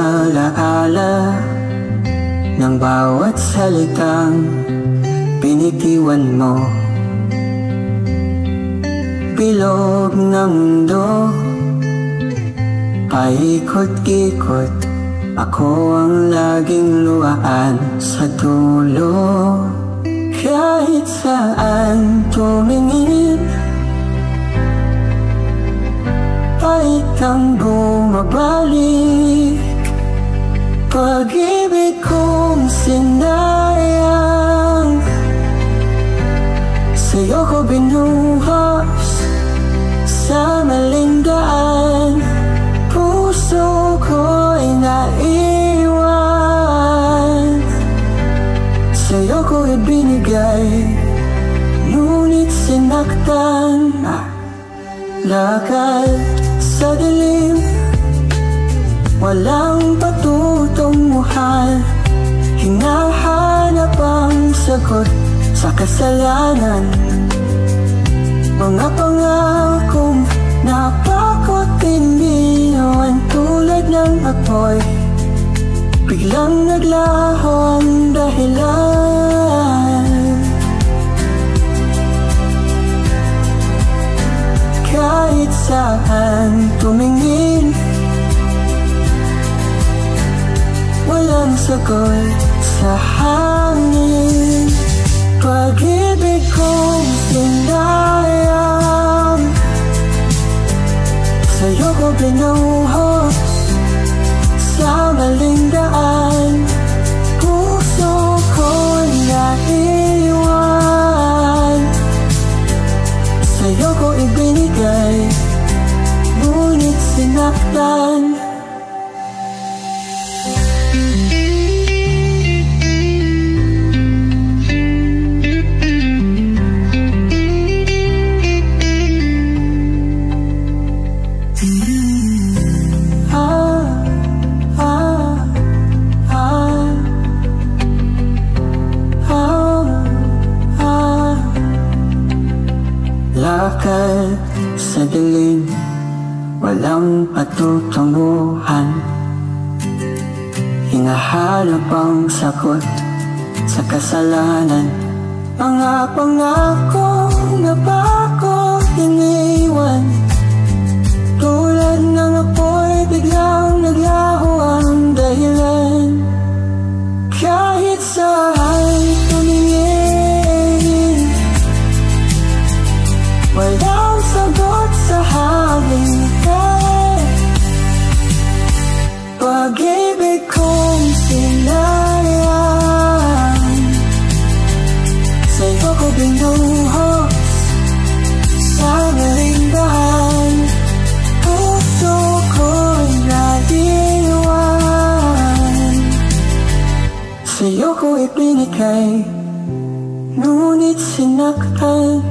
alaala ng bawat salitang binitiwan mo. Bilog ng mundo, paikot-ikot, ako ang laging luwaan sa dulo. Kahit saan tumingin, kahit ang bumabalik, pag-ibig kong sinayang, sa'yo ko binuhos sa maling daan. Puso ko'y naiwan, sa'yo ko ibinigay, ngunit sinaktan. Lakad sa dilim, walang patutunguhan, hinahanap ang sagot sa kasalanan. Mga pangakong napakot iniwan tulad ng apoy, biglang naglaho ang dahilan. Kahit saan tumingin, walang sagot sa hangin. Pag-ibig kong sinayang, sa'yo ko binuhos sa maling daan. Puso ko'y naiwan, sa'yo ko ibinigay, ngunit sinaktan. Lakad sa dilim, walang patutunguhan, hinahanap ang sagot sa kasalanan. Mga pangako na bako iniwan, tulad ng apoy biglang naglaho ang dahilan. Kahit saan tumingin, walang sagot sa hangin. Pag-ibig kong sinayang, sa'yo ko binuhos sa maling daan. Puso ko'y naiwan, sa'yo ko ibinigay, ngunit sinaktan.